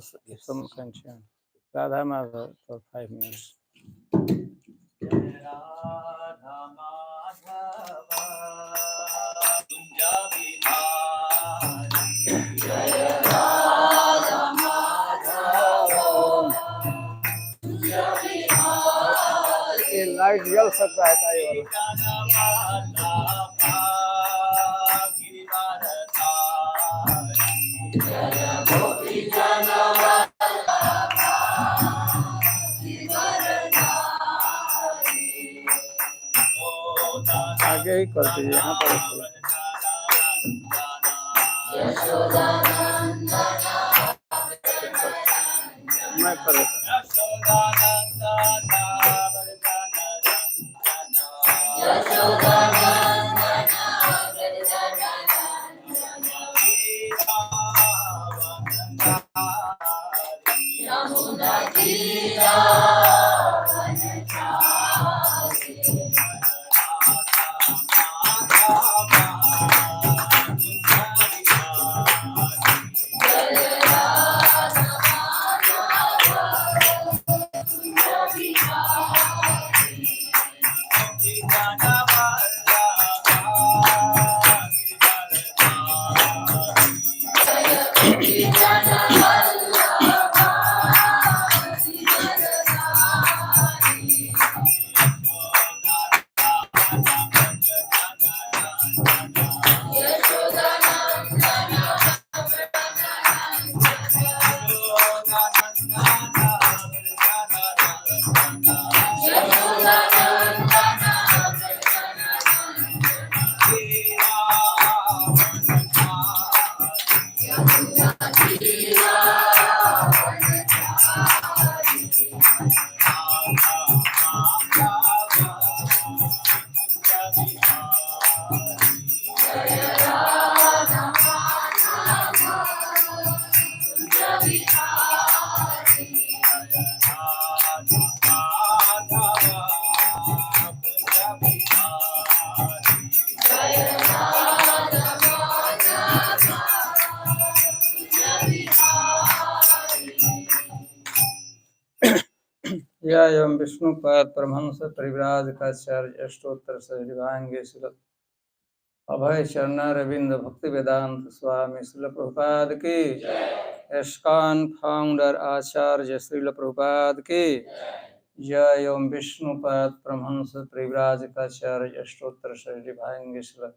some content. Radha Madhav for 5 minutes. ये light जल सकता है ताई आगे ही कर दीजिए यहाँ पर मैं कर देता एवं विष्णुपाद परमहंस परिव्राज काचार्य अष्टोत्तर सहस्रांगे श्री अभय चरणारविंद भक्ति वेदांत स्वामी श्रील प्रभुपाद की एस्कॉन फाउंडर आचार्य श्रील प्रभुपाद की जय। एवं विष्णुपाद परमहंस परिव्राज काचार्य अष्टोत्तर सहस्रांगे श्री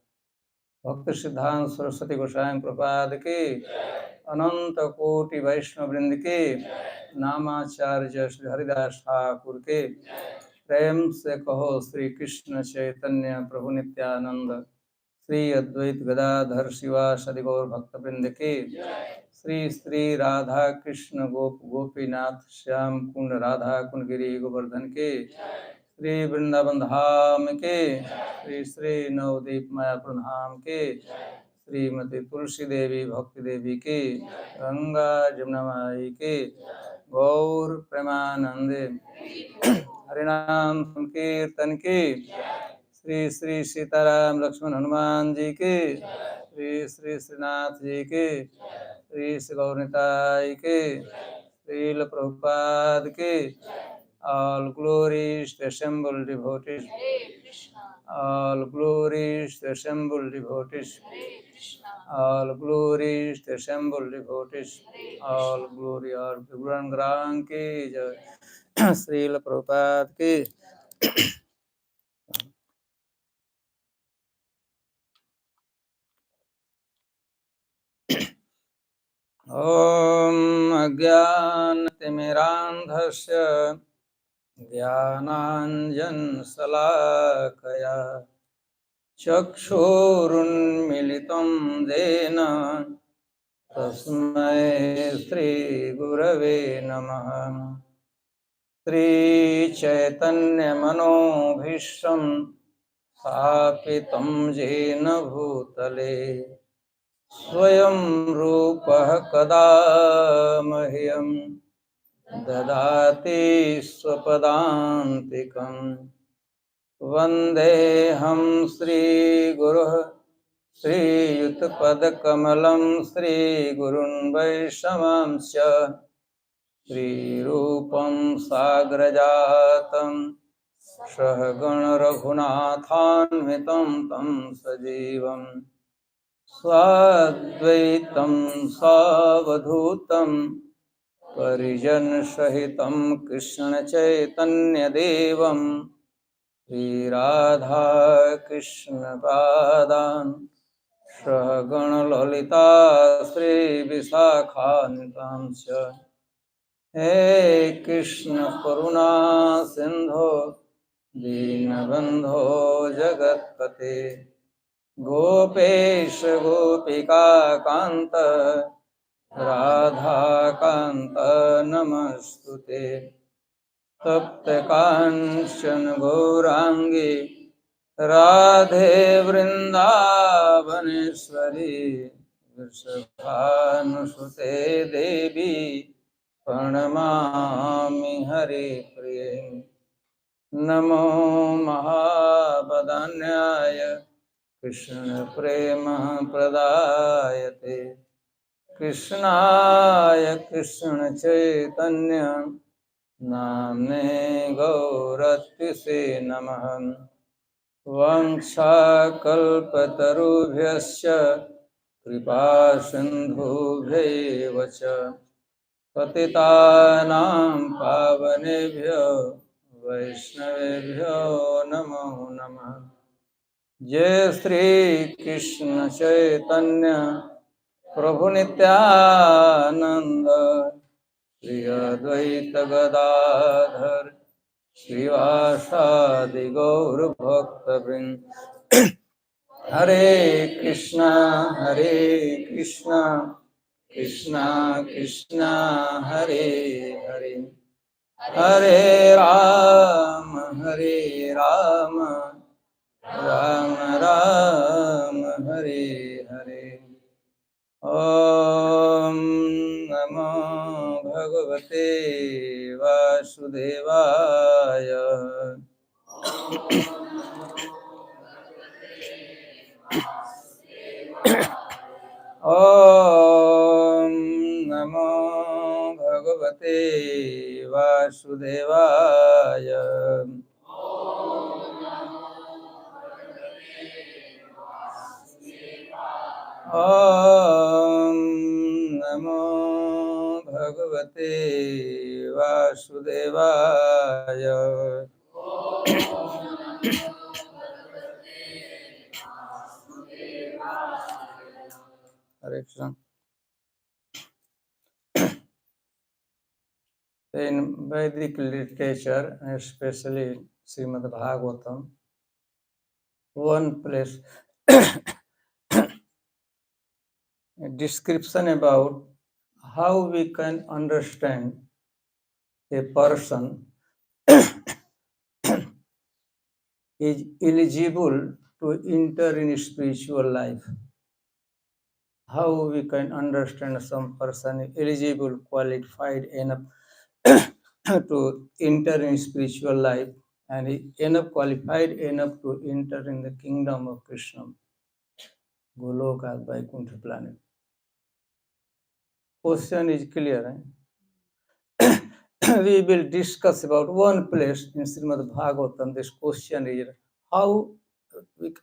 भक्ति सिद्धांत सरस्वती गोस्वामी प्रभुपाद की अनंत कोटि वैष्णव वृंद के नामाचार्य श्री हरिदास ठाकुर के प्रेम से कहो श्री कृष्ण चैतन्य प्रभु नित्यानंद श्री अद्वैत गदाधर शिवासादि गौर भक्तवृंद के श्री श्री राधा कृष्ण गोप गोपीनाथ श्याम कुंड राधा कुंड गिरी गोवर्धन के श्री वृंदावन धाम के श्री श्री नवदीप मायापुर धाम के श्रीमती तुलसी देवी भक्ति देवी के गंगा जमुना माई के गौर प्रेमानंदे हरिनाम संकीर्तन के श्री श्री सीताराम लक्ष्मण हनुमान जी के श्री श्री श्रीनाथ जी के श्री श्री गौरताई के श्रील प्रभुपाद के all glories to assembled devotees, all glories to assembled devotees, all glories to assembled devotees, all glory are Guru Granth ki jai, Srila Prabhupada ki Om Ajnanaतिमिरान्धस्य ज्ञानाञ्जन शलाकया चक्षुरुन्मीलितं येन तस्मै श्रीगुरवे नमः। श्रीचैतन्यमनोभीष्टं स्थापितं येन भूतले स्वयं रूपः कदा मह्यं ददाति स्वपदान्तिकं वन्देऽहं श्रीगुरुः श्रीयुतपदकमलं श्रीगुरुन् वैष्णवांश्च श्रीरूपं साग्रजातं सहगण रघुनाथान्वितं तं सजीवं स्वाद्वैतं सावधूतं परिजनसहितं कृष्णचैतन्यदेवं श्रीराधाकृष्णपादान् सहगणललिता श्रीविशाखान्वितांश्च हे कृष्ण करुणा सिंधो दीनबंधो जगत्पते गोपेश गोपिका कांत राधा कांत नमस्तुते तप्त कांचन गौरांगी राधे वृंदावनेश्वरी वृषभानुसुते देवी प्रणमामि हरिप्रिये नमो महावदन्याय कृष्णप्रेमप्रदायते कृष्णाय कृष्णचैतन्य नाम्ने गौरत्विषे नमः वंशाकल्पतरुभ्यश्च कृपासिन्धुभ्यैव च पतितानां पावनेभ्यो वैष्णवेभ्यो नमो नमः जय श्री कृष्ण चैतन्य प्रभु नित्यानंद श्री अद्वैत गदाधर श्रीवासादि गौर भक्तवृंद हरे कृष्णा कृष्णा कृष्णा हरे हरे हरे राम राम राम हरे हरे ओम नमो भगवते वासुदेवाय ओम नमो भगवते वासुदेवाय ओम नमो भगवते वासुदेवाय हरे Krishna In Vedic literature, especially Srimad Bhagavatam, one place a description about how we can understand a person is eligible to enter in spiritual life. How we can understand some person is eligible, qualified enough to enter in spiritual life and enough qualified enough to enter in the kingdom of Krishna, Goloka, Vaikuntha planet. Question is clear. We will discuss about one place in Srimad Bhagavatam. This question is how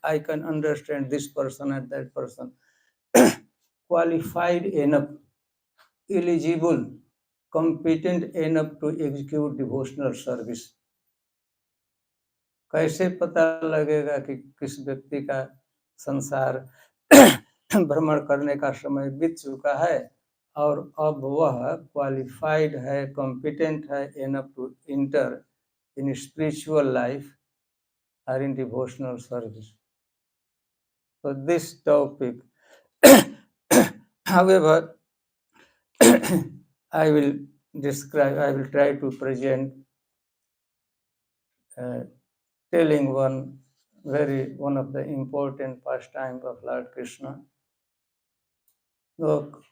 I can understand this person and that person. Qualified enough, eligible, competent enough to execute devotional service. कैसे पता लगेगा कि किस व्यक्ति का संसार भ्रमण करने का समय बीत चुका है और अब वह क्वालिफाइड है, कॉम्पिटेंट है enough to enter in spiritual life और in devotional service. So this topic, however, I will try to present telling one of the important pastimes of Lord Krishna. Look,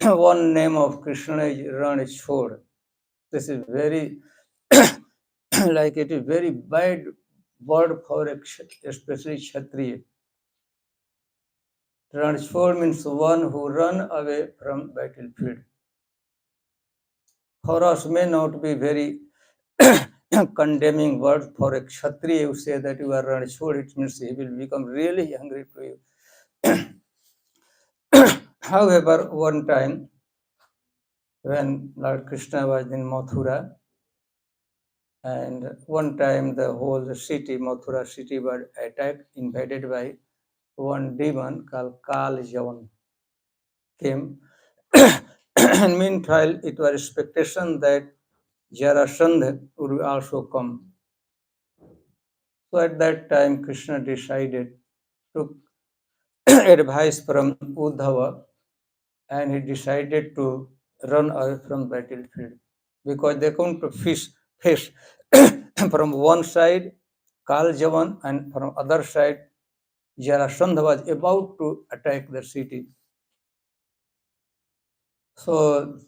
one name of Krishna is Ranchhod. This is very like it is very bad word for especially Kshatriya. Ranchhod means one who run away from battlefield. for us may not be very condemning word. For a Kshatriya, you say that you are Ranchod, it means he will become really angry to you. However, one time when Lord Krishna was in Mathura, and one time the whole city, Mathura city, was attacked, invaded by one demon called Kal Javan came. And meanwhile, it was expectation that Jarasandha would also come. So at that time, Krishna decided to advice from Uddhava, and he decided to run away from battlefield because they come to face from one side Kal Javan, and from other side Jarasandha was about to attack the city. So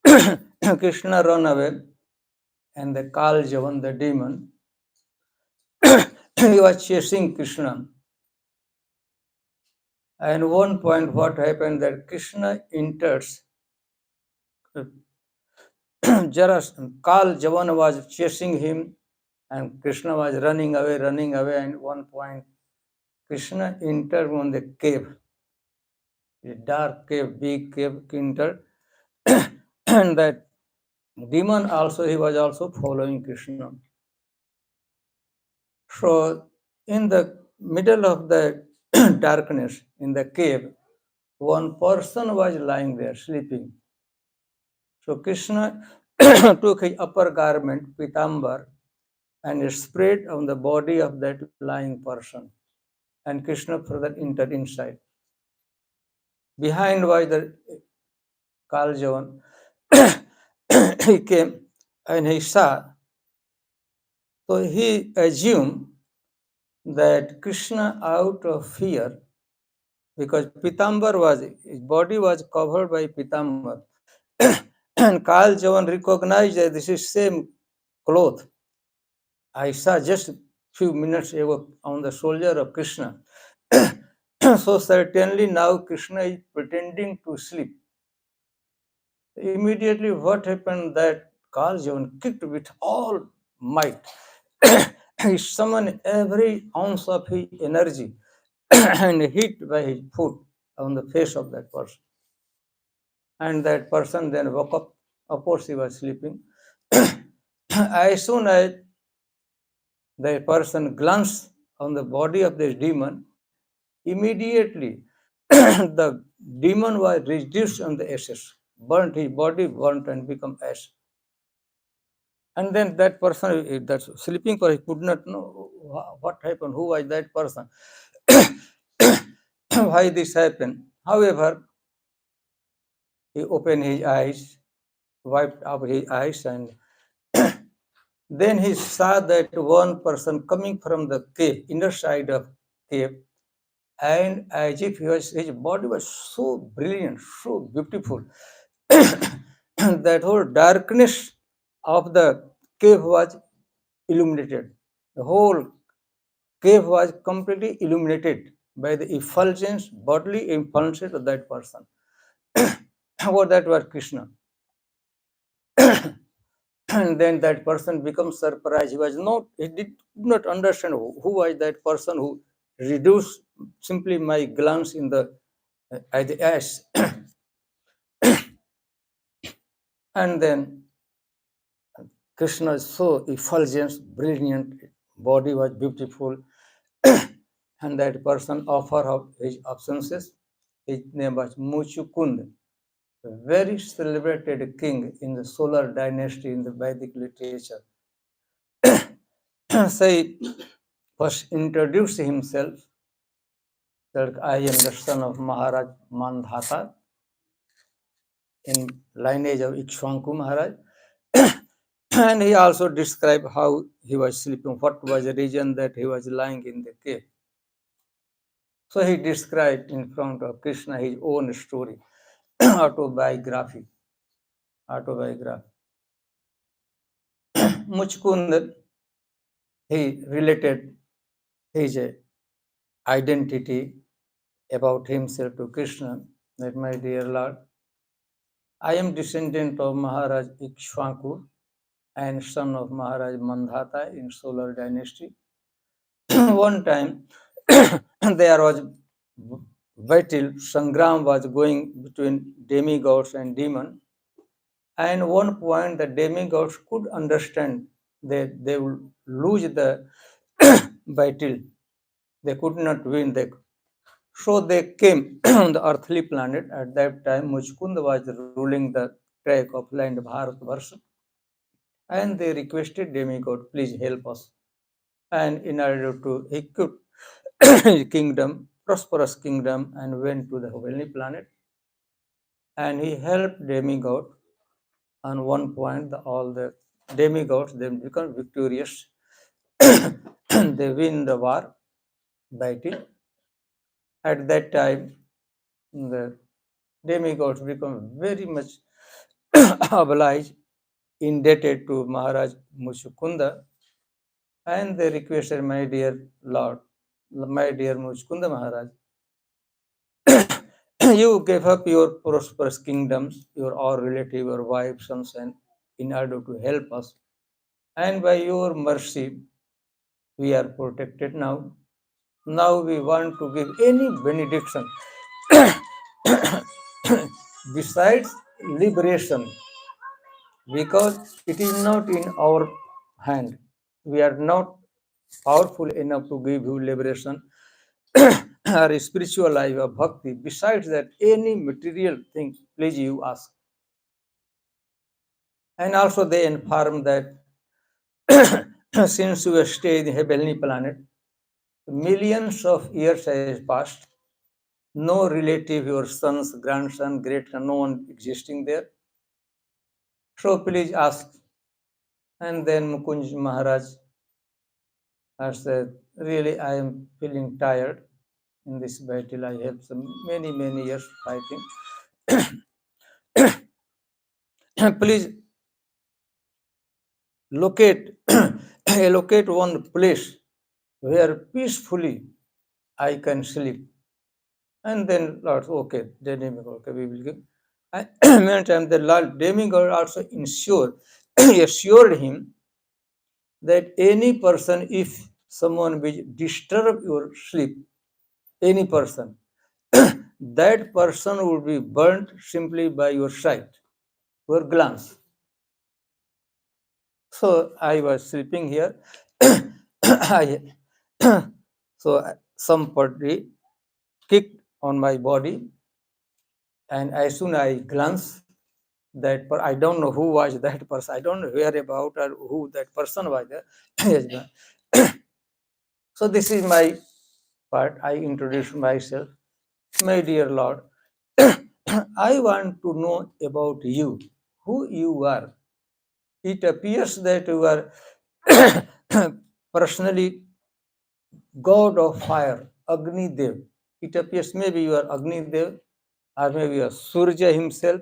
Krishna ran away, and the Kal Javan, the demon, he was chasing Krishna. And one point, what happened that Krishna enters. Kal Javan was chasing him, and Krishna was running away. And one point, Krishna entered on the cave, a dark cave, big cave, entered, and that demon also, he was also following Krishna. So in the middle of the darkness in the cave, one person was lying there sleeping. So Krishna took his upper garment, Pitambar, and spread on the body of that lying person. And Krishna further entered inside. Behind was the Kaljavan. He came and he saw. So he assumed that Krishna, out of fear, because Pitambar was, his body was covered by Pitambar, and Kaljavan recognized that this is same cloth I saw just few minutes ago on the shoulder of Krishna. So certainly now Krishna is pretending to sleep. Immediately what happened that Kaljavan kicked with all might. He summoned every ounce of his energy and hit by his foot on the face of that person. And that person then woke up. Of course, he was sleeping. As soon as the person glanced on the body of this demon, immediately the demon was reduced on the ashes, burnt, his body burnt and become ash. And then that person, that's sleeping for, he could not know what happened, who was that person, why this happened. However, he opened his eyes, wiped out his eyes, and then he saw that one person coming from the cave, inner side of cave, and as if his body was so brilliant, so beautiful, that whole darkness of the cave was illuminated. The whole cave was completely illuminated by the effulgence, bodily effulgence of that person. About that was Krishna. And then that person becomes surprised. He did not understand who was that person who reduced simply my glance in the at the ash. And then Krishna is so effulgent, brilliant, body was beautiful, and that person offered up his absences. His name was Muchukund, a very celebrated king in the solar dynasty in the Vedic literature. So he first introduced himself that I am the son of Maharaj Mandhata in lineage of Ikshwanku Maharaj. And he also described how he was sleeping, what was the reason that he was lying in the cave. So he described in front of Krishna his own story, autobiography. Muchkund, he related his identity about himself to Krishna, that my dear Lord, I am descendant of Maharaj Ikshvaku and son of Maharaj Mandhata in Solar dynasty. One time there was battle, Sangram was going between demigods and demon. And one point the demigods could understand that they would lose the battle. They could not win. So they came on the earthly planet. At that time, Muchkund was ruling the track of land Bharatvarsha. And they requested demigod, please help us. And in order to equip kingdom, prosperous kingdom, and went to the heavenly planet. And he helped demigod. On one point, all the demigods then become victorious. They win the war battle. At that time, the demigods become very much obliged, indebted to Maharaj Muchukunda, and they requested, my dear Lord, my dear Muchukunda Maharaj, you gave up your prosperous kingdoms, your all relative, your wives, sons, and in order to help us. And by your mercy, we are protected now. Now we want to give any benediction besides liberation, because it is not in our hand. We are not powerful enough to give you liberation or spiritual life of bhakti. Besides that, any material thing, please you ask. And also they inform that since you stay in the heavenly planet, millions of years has passed, no relative, your sons, grandson, great, no one existing there. So please ask. And then Mukunj Maharaj said, really, I am feeling tired in this battle. I have some many years fighting. Please allocate one place where peacefully I can sleep. And then Lord, okay, the demigod, okay, we will give. And meantime, the Lord demigod also assured him that any person, if someone will disturb your sleep, any person, that person will be burnt simply by your sight, your glance. So I was sleeping here. So somebody kicked on my body, and as soon I glanced, I don't know who was that person. I don't know where about or who that person was there. So this is my part. I introduce myself. My dear Lord, I want to know about you, who you are. It appears that you are personally God of fire, Agni Dev. It appears maybe you are Agni Dev, or maybe you are Surya himself,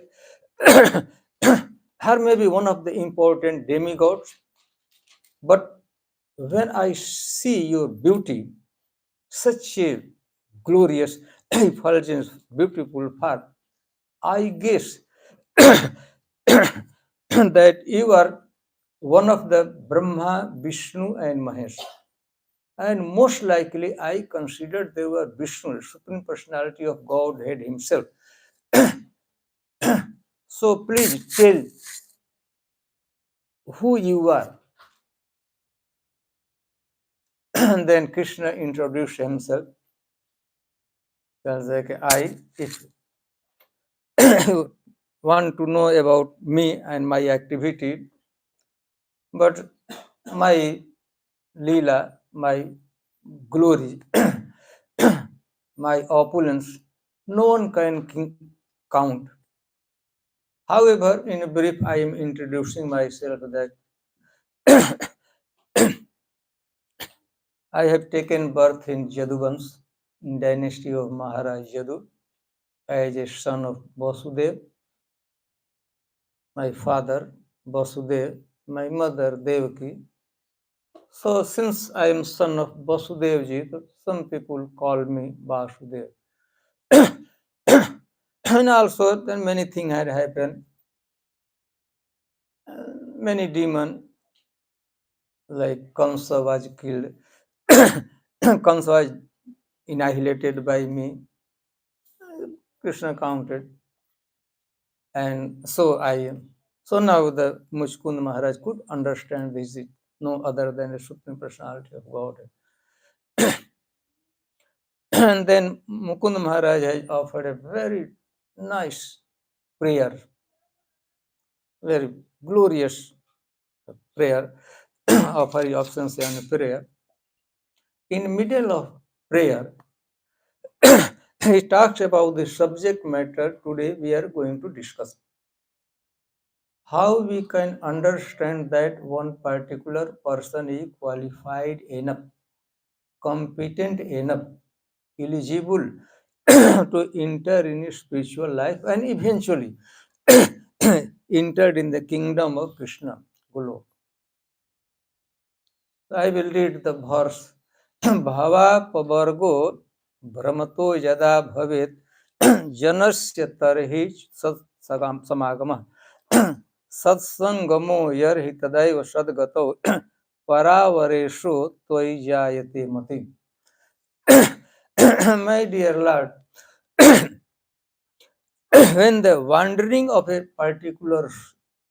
or maybe one of the important demigods. But when I see your beauty, such a glorious, effulgent, beautiful path, I guess that you are one of the Brahma, Vishnu, and Mahesh. And most likely, I considered they were Vishnu, Supreme Personality of Godhead Himself. So please tell who you are. And then Krishna introduced himself. If you want to know about me and my activity, but my Leela, my glory, my opulence, no one can count. However, in brief, I am introducing myself that I have taken birth in Jaduvans, in dynasty of Maharaj Jadu, as a son of Vasudev. My father, Vasudev, my mother, Devaki. So since I am son of Vasudevji, some people call me Vasudev. And also then many things had happened. many demons like Kamsa was killed. Kamsa was annihilated by me. Krishna counted. And so I am. So now the Muchkund Maharaj could understand this is no other than the Supreme Personality of God. And then Mukund Maharaj has offered a very nice prayer, very glorious prayer, offer options and prayer. In middle of prayer, he talks about the subject matter today we are going to discuss. How we can understand that one particular person is qualified enough, competent enough, eligible to enter in spiritual life and eventually entered in the kingdom of Krishna. Golo. I will read the verse. Bhava pavargo brahmato yada bhavet janasya tarhi sat samagama satsangamo yarhi tadaiva sadgato paravareshu tvai jayate mati. My dear Lord, when the wandering of a particular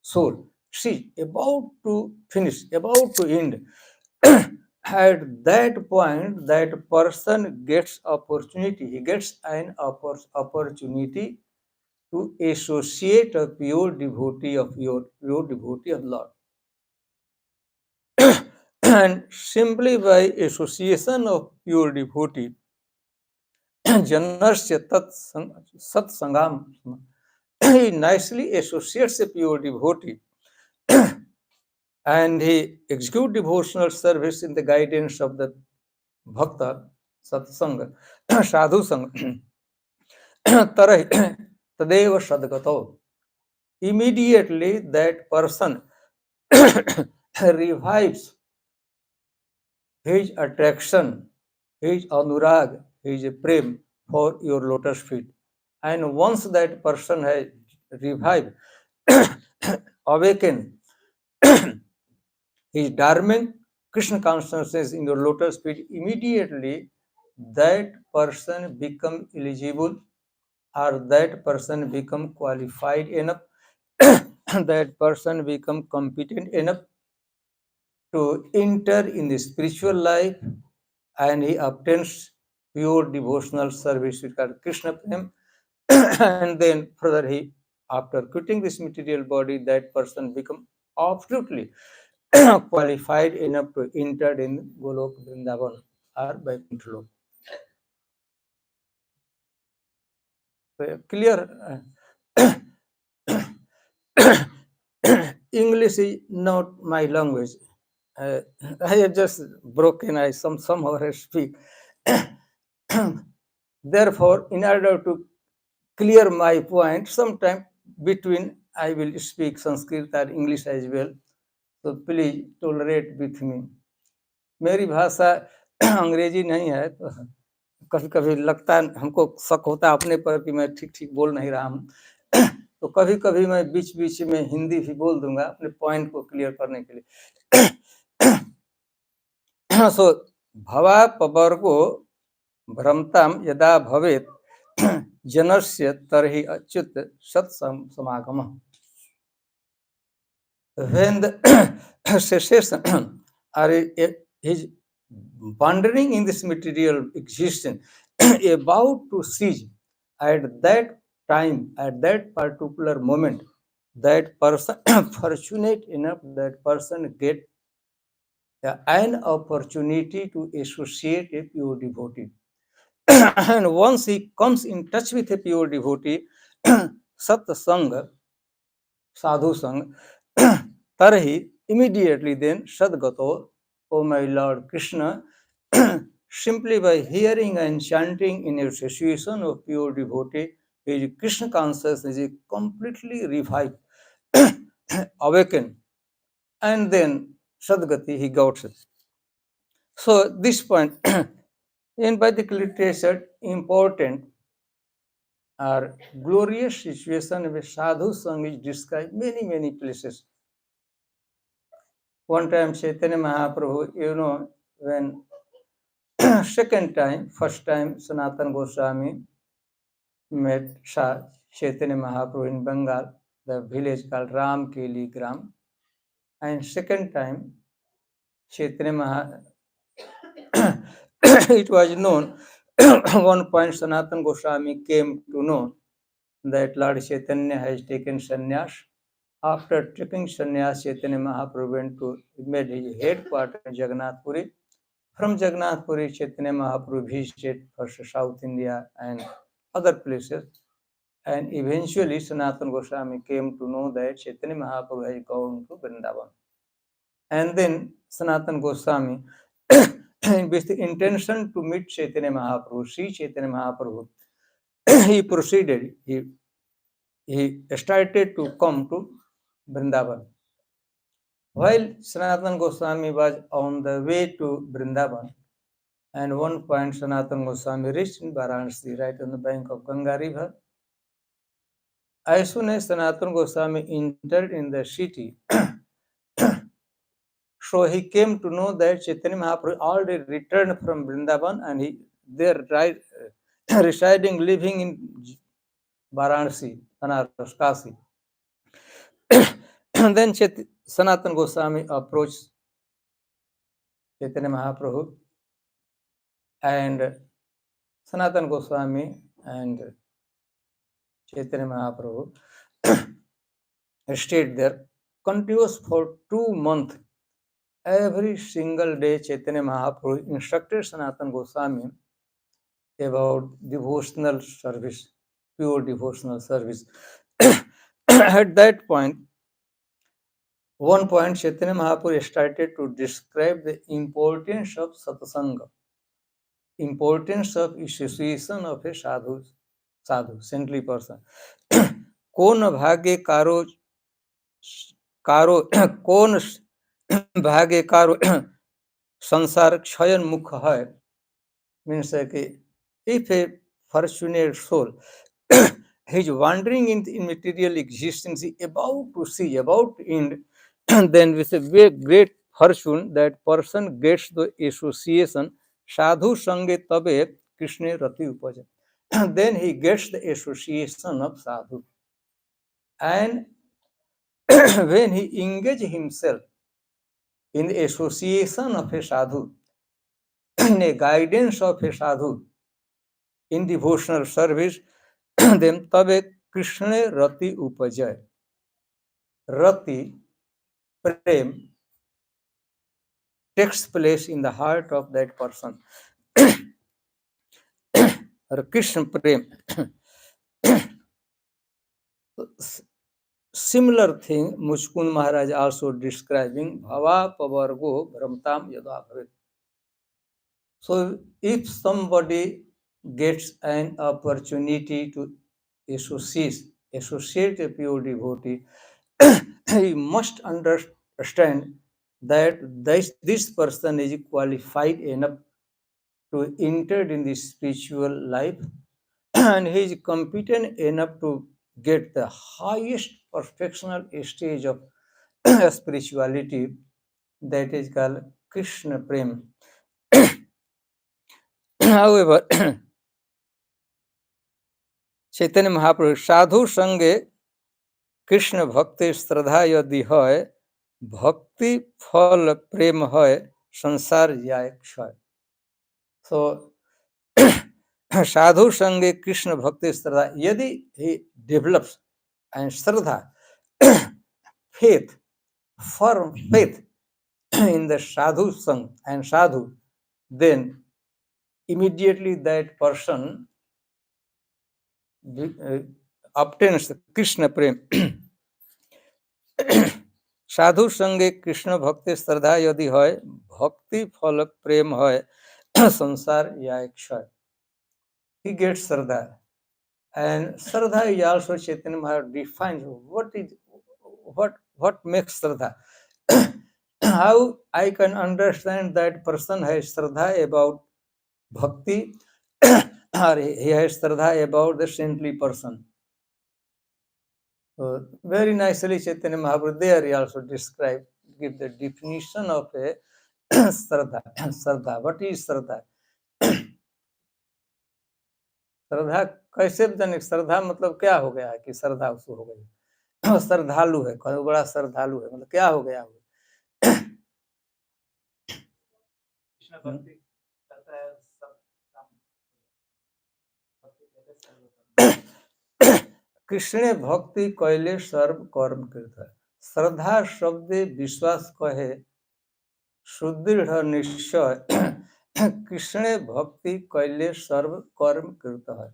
soul is about to finish, about to end, at that point, that person gets opportunity. He gets an opportunity to associate a pure devotee of Lord. And simply by association of pure devotee, Janasya Sat Sangam, he nicely associates a pure devotee and he executes devotional service in the guidance of the Bhakta, Satsanga, Sadhu Sangha, Tadeva Sadgato. Immediately that person revives his attraction, his anurag, his prem for your lotus feet. And once that person has revived, awakened his dormant Krishna consciousness in your lotus feet, immediately that person become eligible or that person become qualified enough, that person become competent enough to enter in the spiritual life and he obtains pure devotional service with Krishna Prem. And then further he, after quitting this material body, that person become absolutely qualified enough to enter in Golok Vrindavan or Vaikuntha Lok. So, clear? English is not my language. I have just broken. I somehow I speak. Therefore, in order to clear my point, sometime between I will speak Sanskrit or English as well. So please tolerate with me. मेरी भाषा अंग्रेजी नहीं है, तो कभी कभी लगता है हमको शक होता है अपने पर कि मैं ठीक ठीक बोल नहीं रहा हूँ. तो कभी कभी मैं बीच बीच में हिंदी भी बोल दूंगा अपने पॉइंट को क्लियर करने के लिए. सो भवा पवर्गो भ्रमताम यदा भवेत जनस्य तरहि अच्युत सत समागम. When the cessation or his wandering in this material existence about to cease, at that time, at that particular moment, that person fortunate enough, that person get an opportunity to associate a pure devotee. And once he comes in touch with a pure devotee, satsanga, sadhu sang, tarhi, immediately then sadgato, O my Lord Krishna, simply by hearing and chanting in association of pure devotee, his Krishna consciousness is completely revived, awakened, and then sadgati he got it. So this point in Vedic literature important or glorious situation where sadhu sang is described many places. One time Chaitanya Mahaprabhu, when second time, first time Sanatana Goswami met Chaitanya Mahaprabhu in Bengal, the village called Ramkeli Gram. And second time, Chaitanya Mahaprabhu, it was known, one point Sanatana Goswami came to know that Lord Chaitanya has taken sannyas. After taking sannyas, Chaitanya Mahaprabhu went to made his headquarters in Jagannath Puri. From Jagannath Puri, Chaitanya Mahaprabhu visited first South India and other places. And eventually, Sanatana Goswami came to know that Chaitanya Mahaprabhu has gone to Vrindavan. And then Sanatana Goswami, with the intention to meet Chaitanya Mahaprabhu, see Chaitanya Mahaprabhu, he proceeded, he started to come to Vrindavan. While Sanatana Goswami was on the way to Vrindavan, and one point Sanatana Goswami reached in Varanasi, right on the bank of Ganga River. As soon as Sanatana Goswami entered in the city, so he came to know that Chaitanya Mahaprabhu already returned from Vrindavan and he there residing, living in Varanasi, Banaras, Kasi. And then Sanatana Goswami approached Chaitanya Mahaprabhu, and Sanatana Goswami and Chaitanya Mahaprabhu stayed there continuous for 2 months. Every single day, Chaitanya Mahaprabhu instructed Sanatana Goswami about devotional service, pure devotional service. At that point, one point, Chaitanya Mahaprabhu started to describe the importance of satsanga, importance of association of a sadhu, saintly person. कौन भाग्य कौन भाग्य कारो संसार क्षयन मुख है, means that if a fortunate soul is wandering in material existence, about to see, about to end, then with a very great fortune, that person gets the association sadhu sange tabe krishna rati upaja. Then he gets the association of sadhu, and when he engages himself in the association of a sadhu, in a guidance of a sadhu, in devotional service, then tabe krishna rati upajay. Rati, prem, takes place in the heart of that person. Or Krishna prem. Similar thing, Muchkund Maharaj also describing bhava pavargo brahmtam yada bhavet. So if somebody gets an opportunity to associate a pure devotee, he must understand that this person is qualified enough to enter in the spiritual life, and he is competent enough to get the highest perfectional stage of spirituality, that is called Krishna Prem. However, Chaitanya Mahaprabhu, sadhu sange Krishna bhakti श्रद्धा यदि है, भक्ति फल प्रेम है, संसार जाए क्षय. So, sadhu sange Krishna bhakti श्रद्धा, यदि he develops and Shraddha, faith, firm faith in the sadhu sang and sadhu, then immediately that person obtains the Krishna prem. साधु संगे कृष्ण भक्ति श्रद्धा यदि है, भक्ति फल प्रेम है, संसार या क्षय. He gets Shraddha. And Shraddha is also Chaitanya Maharaj defines what makes Shraddha. How I can understand that person has Shraddha about bhakti or he has Shraddha about the saintly person. So very nicely Chaitanya Mahaprabhu there he also described give the definition of a Shraddha. Shraddha. What is Shraddha? श्रद्धा कैसे जाने? श्रद्धा मतलब क्या हो गया कि श्रद्धा उसको हो गई? श्रद्धालु है, कोई बड़ा श्रद्धालु है, मतलब क्या हो गया? कृष्ण भक्ति कैले सर्व कर्म कृत। श्रद्धा शब्द विश्वास कहे सुदृढ़ निश्चय। कृष्ण भक्ति कैले सर्व कर्म कृत है।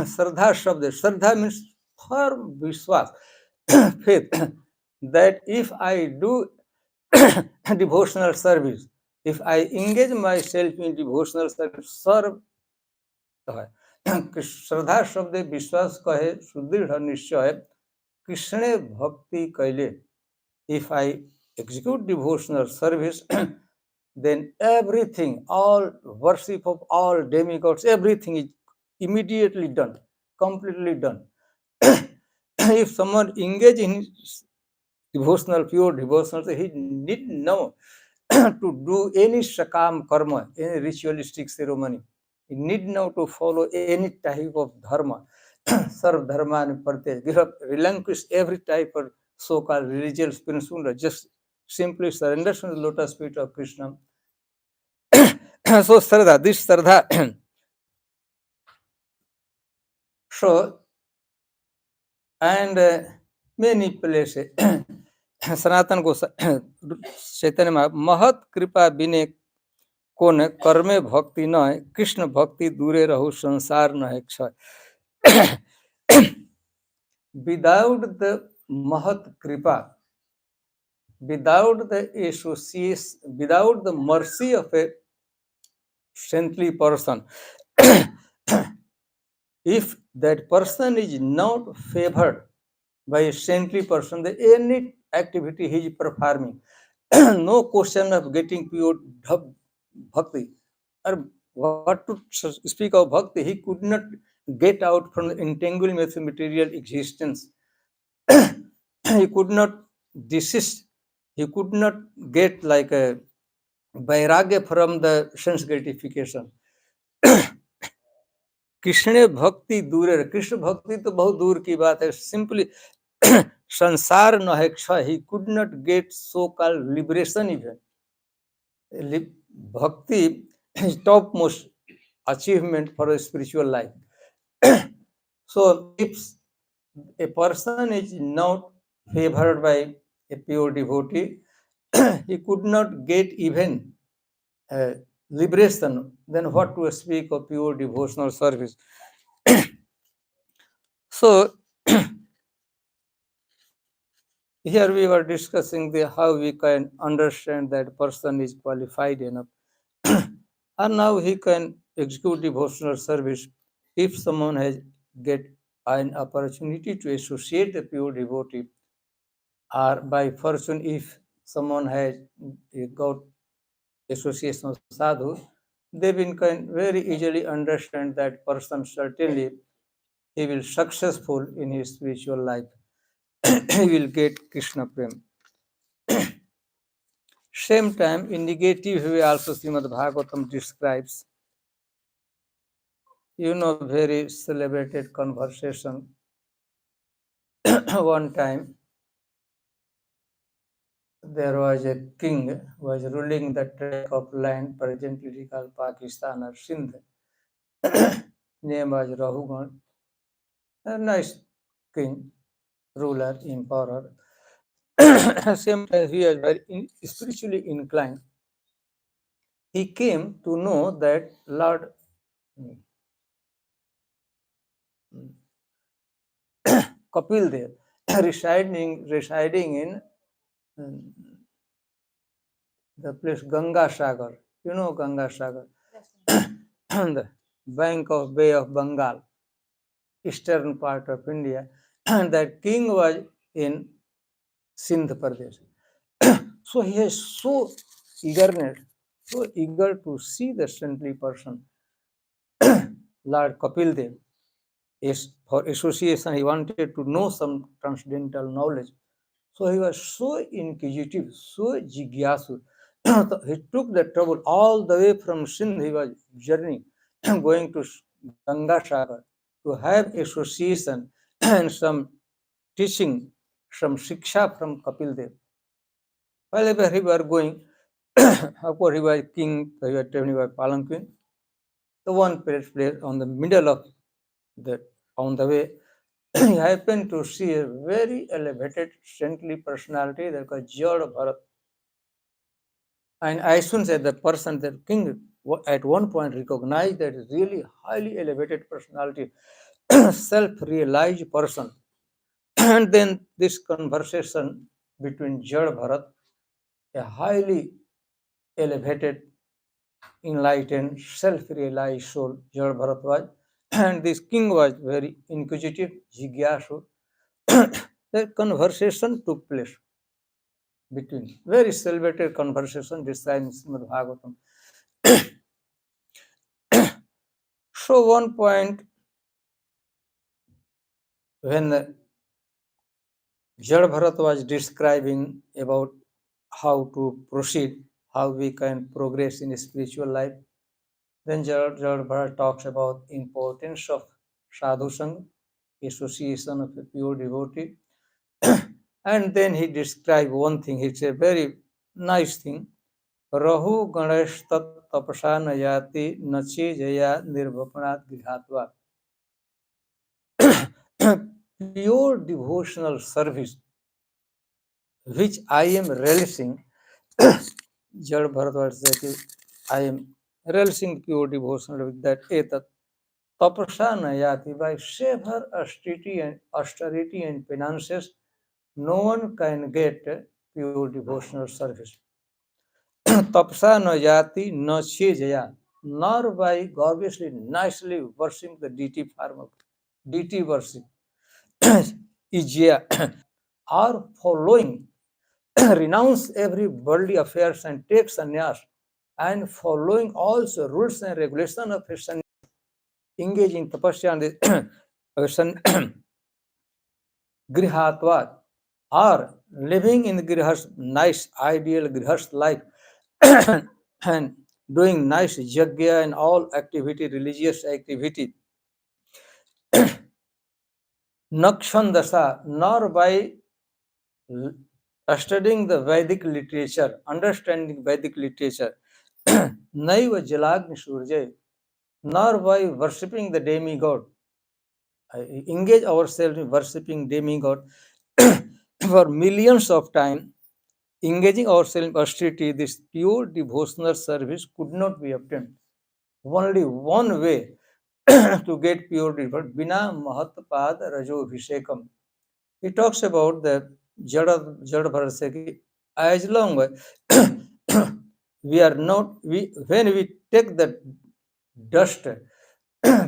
श्रद्धा शब्द, श्रद्धा मीन्स फर्म विश्वास, faith, that if I do devotional service, if I engage myself in devotional service, serve है। श्रद्धा शब्द विश्वास कहे सुदृढ़ निश्चय। कृष्ण भक्ति कैले, if I execute devotional service, then everything, all worship of all demigods, everything is immediately done, completely done. If someone engage in devotional, pure devotional, he need know to do any sakam karma, any ritualistic ceremony. He need know to follow any type of dharma. Sarv dharma and pratya. Give up, relinquish every type of so-called religious principle. Just simply surrender to the lotus feet of Krishna. So Shraddha, this Shraddha. So, and many places, सनातन को चैतन्य में महत कृपा बिने कोन कर्मे भक्ति न है, कृष्ण भक्ति दूरे रहु संसार न है क्षय। Without the mahat kripa, without the association, without the mercy of a saintly person, if that person is not favored by a saintly person, then any activity he is performing, no question of getting pure bhakti. Or what to speak of bhakti, he could not get out from the entanglement of material existence. He could not desist. He could not get like a vairagya from the sense gratification. Krishna भक्ति दूर है। कृष्ण भक्ति तो बहुत दूर की बात है। सिंपली संसार न है क्षय। He could not get so called liberation even. Bhakti is topmost achievement for a spiritual life. So if a person is not favored by a pure devotee, he could not get even liberation, then what to speak of pure devotional service? So here we were discussing how we can understand that person is qualified enough, and now he can execute devotional service if someone has get an opportunity to associate the pure devotee, or by fortune if someone has got association of sadhu, they can very easily understand that person certainly he will successful in his spiritual life. He will get Krishna Prem. Same time, in negative way also Srimad Bhagavatam describes, very celebrated conversation. One time, there was a king who was ruling the tract of land presently called Pakistan or Sindh. Name was Rahugan. A nice king, ruler, emperor. Same time, he was very spiritually inclined. He came to know that Lord Kapil Dev, residing in the place Ganga Sagar. You know Ganga Sagar? The bank of Bay of Bengal, eastern part of India. And that king was in Sindh Pradesh. So he is so eagerness, so eager to see the saintly person, Lord Kapil Dev. Is for association, he wanted to know some transcendental knowledge. So he was so inquisitive, so jigyasu. He took the trouble all the way from Sindh. He was journeying, going to Ganga Sagar to have association and some teaching, some shiksha from Kapil Dev. Wherever he was going, of course he was king, so he was traveling by palanquin. The one place on the middle of the on the way, he happened to see a very elevated, saintly personality that was Jad Bharat. And as soon as the person, the king, at one point recognized that really highly elevated personality, self-realized person. And then this conversation between Jad Bharat, a highly elevated, enlightened, self-realized soul, Jad Bharat was, and this king was very inquisitive, jigyasu. The conversation took place between very celebrated conversation described in Srimad Bhagavatam. So one point when Jad Bharat was describing about how to proceed, how we can progress in spiritual life, then Jad Bharat talks about importance of sadhu sang, association of a pure devotee, and then he described one thing. It's a very nice thing. Rahu Ganesh tat tapasa nayati nachi jaya nirvapanat grihatva. Pure devotional service which I am relishing. Jad Bharat said, I am relishing pure devotional with that etat tapasa nayati. By severe austerity and penances, no one can get pure devotional service. Tapsa no yati no jaya, nor by gorgeously, nicely worshipping the deity form of deity worship, Ijya, or following, renounce every worldly affairs and take sannyas, and following also rules and regulations of his sannyas, engage in tapasya and grihatvat, or living in the grihast, nice ideal grihast life, and doing nice yajna and all activity, religious activity, nakshandasa, nor by studying the Vedic literature, understanding Vedic literature, naiva jalagni surjay, nor by worshipping the demigod. Engage ourselves in worshipping demigod for millions of time. Engaging ourselves in austerity, this pure devotional service could not be obtained. Only one way to get pure devotion, bina mahatpad rajo bhishekam. He talks about the Jada Bharaseki. As long we are not, when we take the dust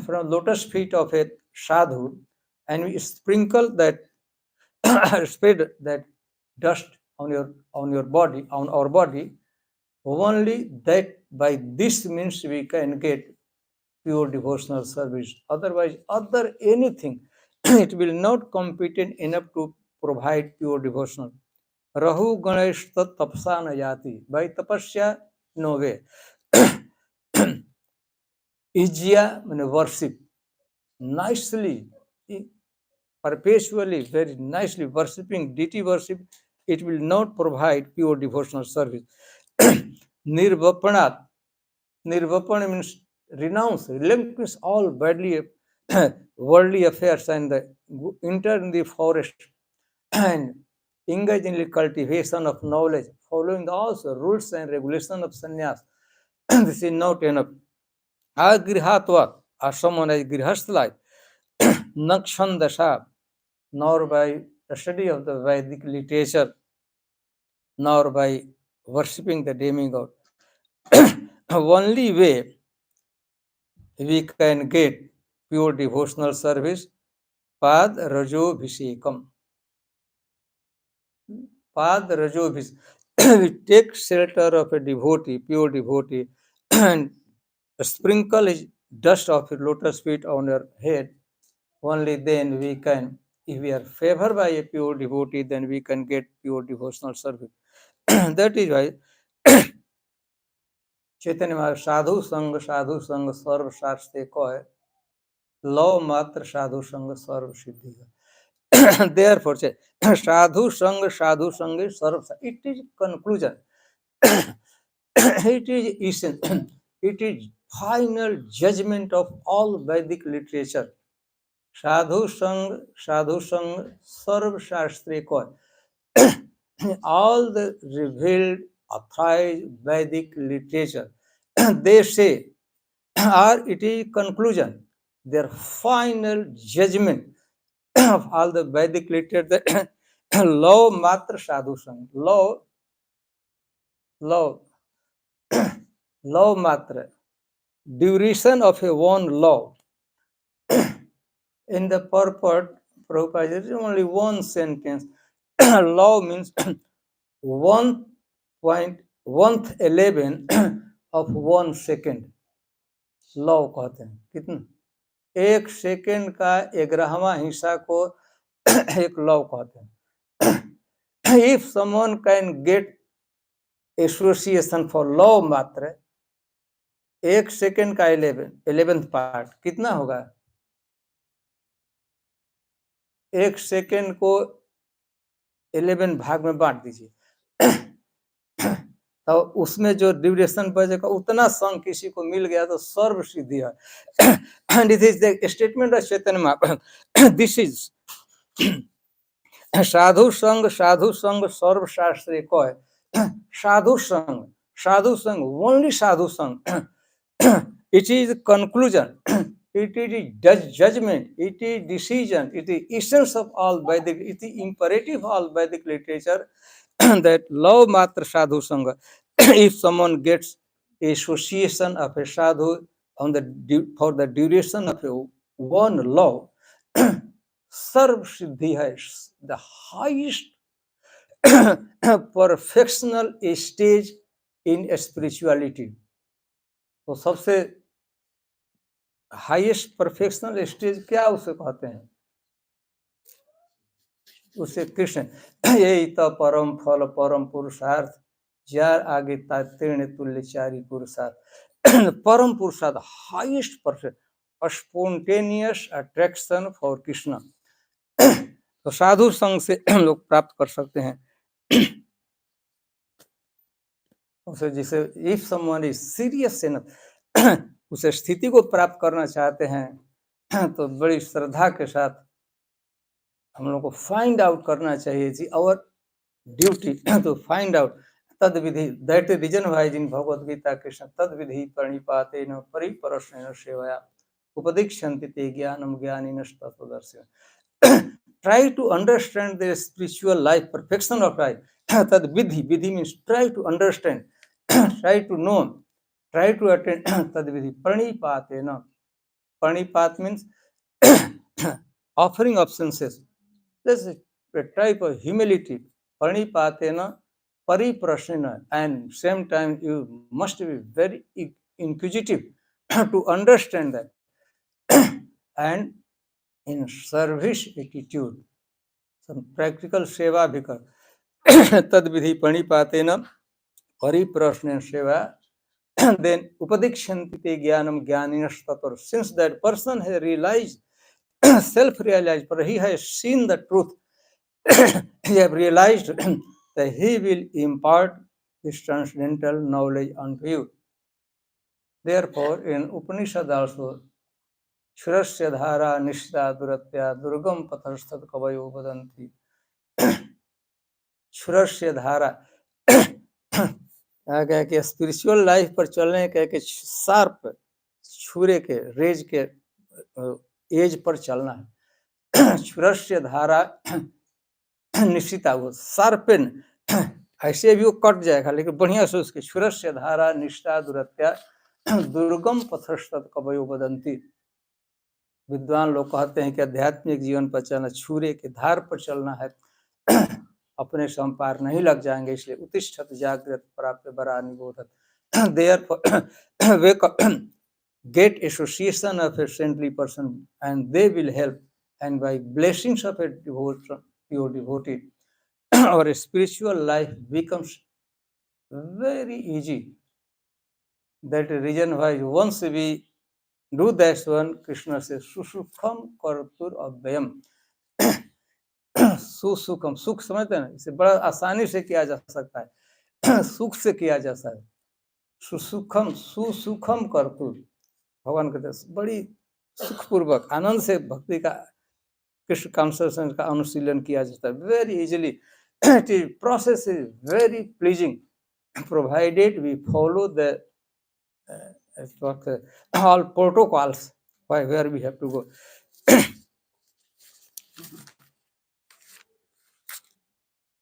from lotus feet of a sadhu and we sprinkle that, spread that dust on your body, on our body, only that by this means we can get pure devotional service. Otherwise, other anything, it will not competent enough to provide pure devotional. Rahu Ganesh tat tapsa na yati. By tapasya, no way. Ijya, worship. Nicely, perpetually, very nicely worshipping, deity worship, it will not provide pure devotional service. Nirvapanat. Nirvapana means renounce, relinquish all worldly affairs and enter in the forest and engage in the cultivation of knowledge, following also rules and regulations of sannyas. This is not enough. Agrihatva, as someone as grihast life, nakshandasha, nor by the study of the Vedic literature, nor by worshipping the demigod. Only way we can get pure devotional service, Pad Rajo Bhishekam. Pad Rajo Bhishekam. We take shelter of a devotee, pure devotee, and sprinkle his dust of his lotus feet on your head. Only then we can if we are favored by a pure devotee, then we can get pure devotional service. That is why चैतन्य महाराज साधु संग सर्व शास्त्रे को है, love मात्र साधु संग सर्व सिद्धि है. Therefore, sadhu sang serve, it is conclusion. It is essence. It is final judgment of all Vedic literature. साधु संग सर्व शास्त्रे को, all the revealed authorized Vedic literature, they say, or it is conclusion, their final judgment of all the Vedic literature. Love matra sadhu sang, love matra, duration of a one love. In the purport, Prabhupada, there is only one sentence. Love means 1/11 of 1 second. Love कहते हैं. कितना? 1 second का 11वां हिस्सा को एक love कहते हैं. If someone can get association for love मात्र, 1 सेकेंड का 11th पार्ट कितना होगा? 1 सेकेंड को 11 भाग में बांट दीजिए, तो उसमें जो ड्यूरेशन बचेगा उतना संग किसी को मिल गया तो सर्व सिद्धि है. And this is the statement of Chaitanya Mahaprabhu. This is साधु संग सर्व शास्त्रे को है. साधु संग ओनली साधु संग. It is conclusion, it is judgment, it is decision, it is essence of all Vedic, it is imperative of all Vedic literature that love matra sadhu sangha. If someone gets association of a sadhu for the duration of a one love, sarv siddhi hai, the highest perfectional stage in spirituality. तो सबसे highest perfectional stage क्या उसे कहते हैं? उसे कृष्ण. यही तो परम फल परम पुरुषार्थ, जार आगे तीर्ण तुल्य चारी पुरुषार्थ. परम पुरुषार्थ, highest perfect, spontaneous attraction for Krishna. तो साधु संग से लोग प्राप्त कर सकते हैं उसे. जिसे if someone is serious enough, उसे स्थिति को प्राप्त करना चाहते हैं तो बड़ी श्रद्धा के साथ हम लोग को फाइंड आउट करना चाहिए जी. आवर ड्यूटी तो फाइंड आउट तद विधि. दैट इज रीजन वाई इन भगवद गीता कृष्ण तद विधि प्रणिपातेन परिपरश्रेण सेवया उपदिक्षन्ति ते ज्ञानम ज्ञानिनः तत्त्वदर्शिनः. Try to understand the spiritual life, perfection of life. Tad vidhi means try to understand, try to know, try to attain. Tad vidhi pranipatena. Pranipat means offering of senses. This is a type of humility. Pranipatena pariprasnena, and same time you must be very inquisitive to understand that. And in service attitude, some practical seva bhi kar. Tad vidhi pranipatena pariprasnena seva. Then upadikshanti te jnanam jnaninas tator. Since that person has realized, self-realized, but he has seen the truth, he has realized that he will impart his transcendental knowledge unto you. Therefore, in Upanishad also, Shurasya dhara nishta duratya durgam pathasthat kavayo vadanti. Shurasya dhara कह के spiritual life पर चलने कह के sharp छुरे के raise के as per चलना है. छुरस्य धारा निश्चिता, वो शार्पेन, ऐसे भी वो कट जाएगा लेकिन बढ़िया से उसके. छुरस्य धारा निष्ठा दुरत्या दुर्गम पथस्तत् कवयो वदन्ति. विद्वान लोग कहते हैं कि आध्यात्मिक जीवन पर चलना छुरे के धार पर चलना है, अपने संपार नहीं लग जाएंगे. इसलिए उत्तिष्ठत जागृत प्राप्य बरा निबोधत. Therefore, get association of a saintly person and they will help, and by blessings of a pure devotee, our spiritual life becomes very easy. That reason why once we do that one, Krishna says, Susukham Karatur Abhyam. सुसुखम, सुख समझते हैं ना, इसे बड़ा आसानी से किया जा सकता है, सुख से किया जा सकता है। सुसुखम, सुसुखम कर्तु, भगवान कहते हैं बड़ी सुखपूर्वक आनंद से भक्ति का, कृष्ण कॉन्सेप्शन का अनुशीलन किया जाता है very easily. Process is very pleasing provided we follow the all protocols where we have to go.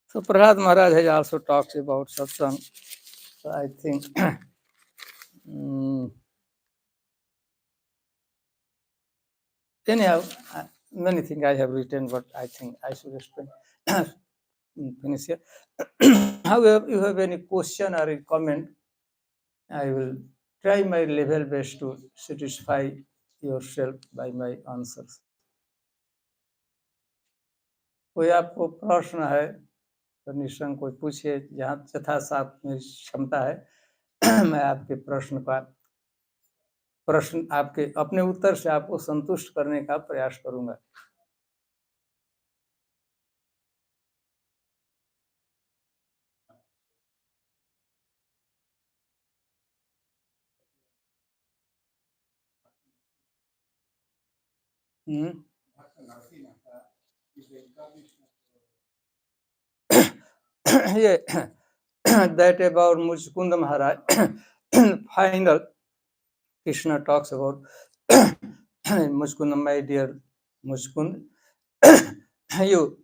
So Prahlad Maharaj has also talked about satsang. So I think anyhow, many things I have written, but I think I should explain. Finish here. However, you have any question or a comment, I will try my level best to satisfy yourself by my answers. कोई आपको प्रश्न है तो निश्चय कोई पूछिए, जहाँ यथासाथ मेरी क्षमता है मैं आपके प्रश्न आपके अपने उत्तर से आपको संतुष्ट करने का प्रयास करूंगा। Yeah, that about Muchkund Maharaj. Final, Krishna talks about Muchkund, my dear Muchkund. You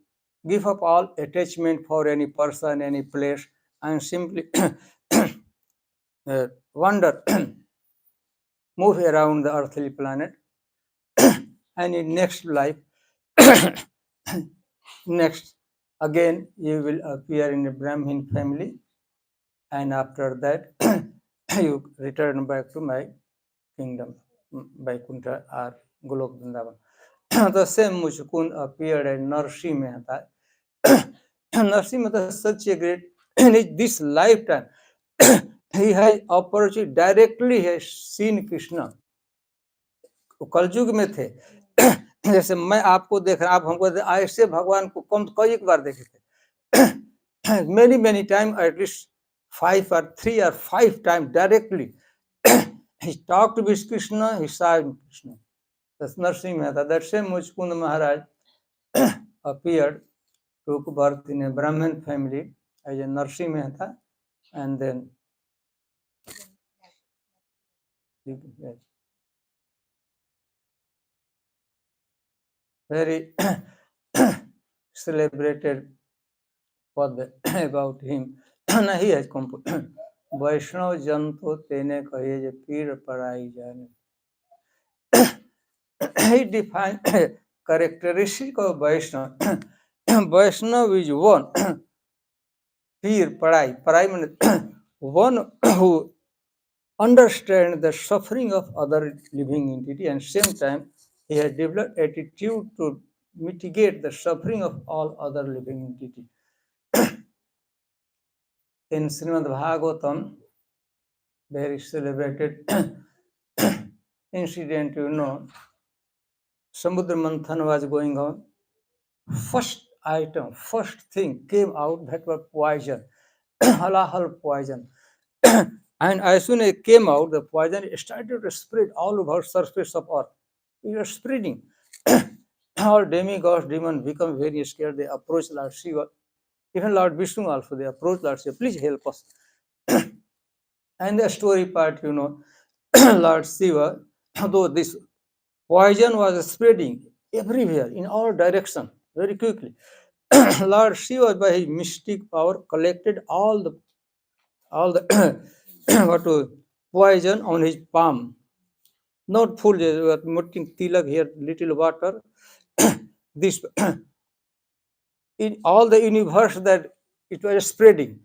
give up all attachment for any person, any place, and simply wander, move around the earthly planet, and in next life, next, again you will appear in a Brahmin family, and after that you return back to my kingdom, Vaikuntha or Golok Vrindavan. The same Muchkund appeared in Narsi Mehta. Narsi Mehta is such a great, in this lifetime, he has opportunity, directly has seen Krishna. कलयुग में थे, जैसे मैं आपको देख रहा, आप हमको ऐसे भगवान को कम कई एक बार देखे थे, many time, at least 5 or 3 or 5 times directly. He talked with Krishna, he saw Krishna. That's Narsimha Mehta. That same Muchkund Maharaj appeared, took birth in a Brahmin family as a Narsimha Mehta, and then very celebrated pad about him. He has composed Vaishnav Janto Tene Kahe Je Pir Parai Jane. He defined characteristic of Vaishnav. Vaishnav is one, Pir Parai. Parai means one who understands the suffering of other living entity, and same time he has developed attitude to mitigate the suffering of all other living entity. In Srimad Bhagavatam, very celebrated incident, Samudra Manthan was going on. First thing came out, that was poison, halahal poison. And as soon as it came out, the poison started to spread all over the surface of earth. It was spreading. All demigods, demons become very scared. They approach Lord Shiva. Even Lord Vishnu also, they approach Lord Shiva, please help us. And the story part, Lord Shiva, though this poison was spreading everywhere, in all directions, very quickly, Lord Shiva, by his mystic power, collected all the poison on his palm. Not full, putting tilak here, little water. This in all the universe that it was spreading.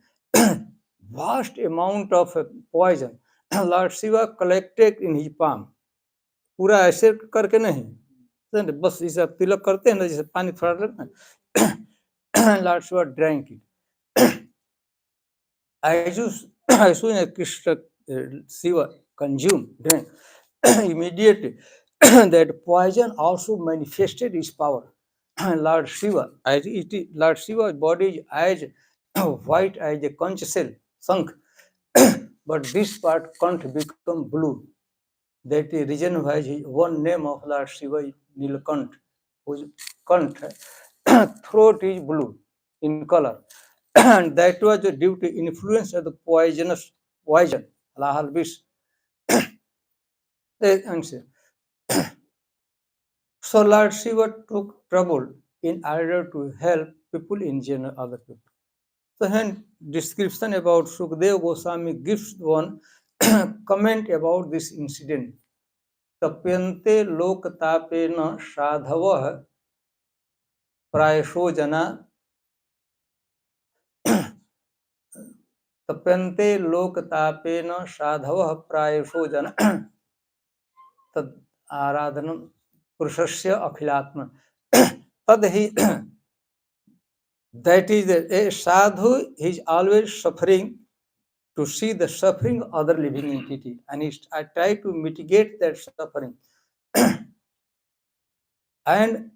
Vast amount of poison Lord Shiva collected in his palm. पूरा ऐसे करके नहीं, बस जैसे तिलक करते हैं ना, जैसे पानी थोड़ा लगता है, Lord Shiva drank it. As soon as Krishna Shiva consumed, drank, immediately that poison also manifested its power. Lord Shiva, Lord Shiva's body is as white as a conch shell, sunk, but this part can't become blue. That is reason why one name of Lord Shiva is Nilkant, whose Kant throat is blue in color. And that was due to influence of the poisonous poison, Lahal Vish. So Lord Shiva took trouble in order to help people in general, other people. So hence description about Sukadeva Goswami gives one comment about this incident. तप्यन्ते लोकतापेन साधवः प्रायशो जना तप्यन्ते लोकतापेन साधवः प्रायशो जना तद आराधनम पुरुषस्य अखिलात्मा तद ही that is a sadhu is always suffering to see the suffering of other living entity, and I try to mitigate that suffering and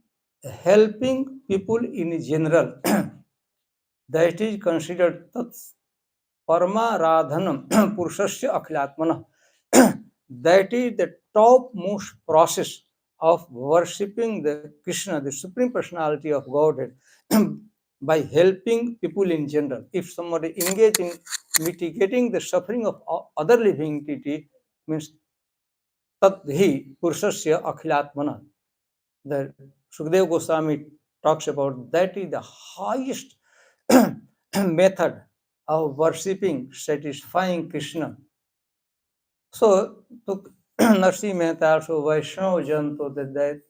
helping people in general. That is considered Paramaradhanam Purushasya Akhilatmana. That is the topmost process of worshipping the Krishna, the Supreme Personality of Godhead, by helping people in general. If somebody engage in mitigating the suffering of other living entity, means Tadhi Purushasya Akhilatmana. The Sukadeva Goswami talks about that is the highest method of worshipping, satisfying Krishna. So, to Narsi Mehta also Vaishnava Janto, that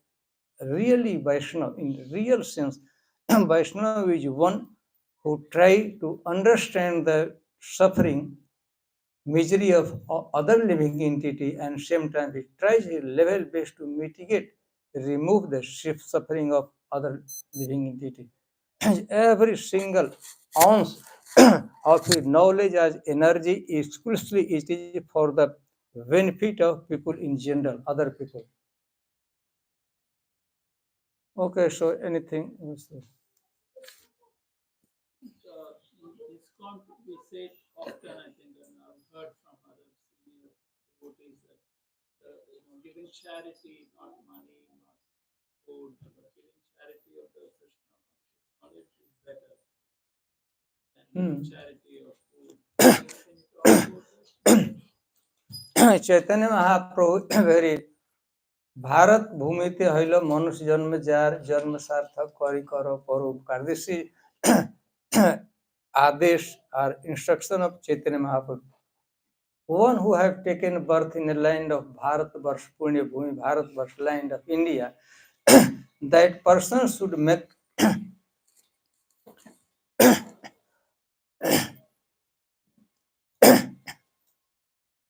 really Vaishnava, in real sense, Vaishnava is one who try to understand the suffering, misery of other living entity, and same time he tries his level best to mitigate, remove the suffering of other living entity. Every single ounce of his knowledge as energy exclusively it is for the benefit of people in general, other people. Okay, so anything else? It's going to be said often, I think, and I've heard from other senior devotees that giving charity, not money, not food, but giving charity of the Krishna knowledge is better than giving charity of food. Can you talk about this? Chaitanya Mahaprabhu very Bharat भूमिते हईल मनुष्य जन्म jar जन्म सार्थक करी करो परोपकार. This is Adesh or instruction of Chaitanya Mahaprabhu. One who have taken birth in the land of Bharatvarsh, Punya Bhumi, Bharatvarsh, land of India, that person should make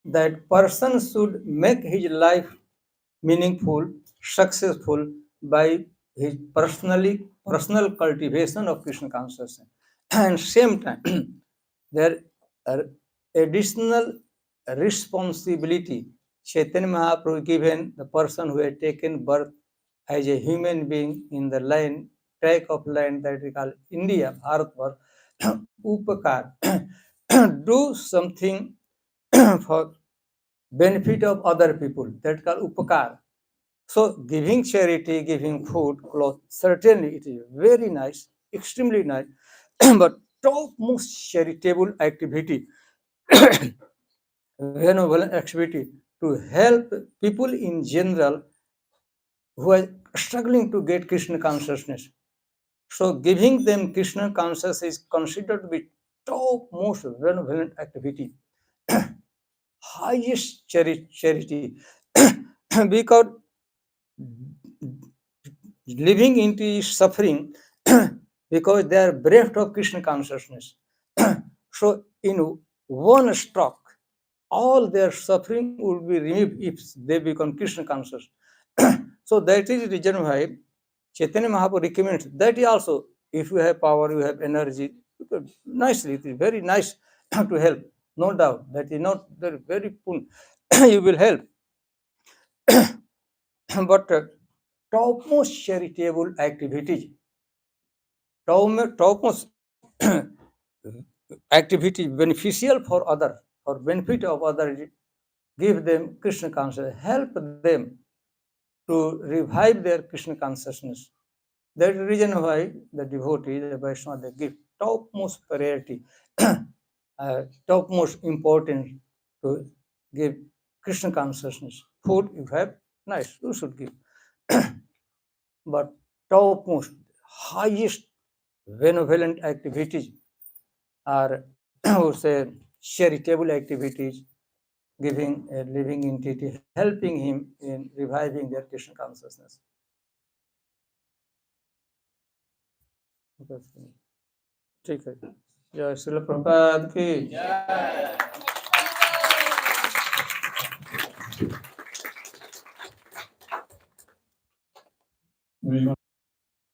that person should make his life meaningful, successful by his personal cultivation of Krishna consciousness. And same time, there are additional responsibility Chaitanya Mahaprabhu given the person who had taken birth as a human being in the land, tract of land that we call India, Bharatvarsh, upakar, do something for benefit of other people, that called upakar. So giving charity, giving food, clothes, certainly it is very nice, extremely nice, but topmost charitable activity, benevolent activity to help people in general who are struggling to get Krishna consciousness. So giving them Krishna consciousness is considered to be topmost benevolent activity, highest charity, because living into suffering because they are bereft of Krishna consciousness. So in one stroke, all their suffering will be removed if they become Krishna conscious. So that is the reason why Chaitanya Mahaprabhu recommends that also, if you have power, you have energy, nicely, it is very nice to help, no doubt. That is not very you will help. But topmost charitable activities, topmost activity beneficial for other, for benefit of others, give them Krishna consciousness, help them to revive their Krishna consciousness. That is the reason why the devotee, the Vaishnava, they give topmost priority, topmost importance to give Krishna consciousness. Food you have, nice, you should give. But topmost, highest benevolent activities are, I would say, charitable activities, giving a living entity, helping him in reviving their Krishna consciousness. ठीक है, जय श्रील प्रभुपाद की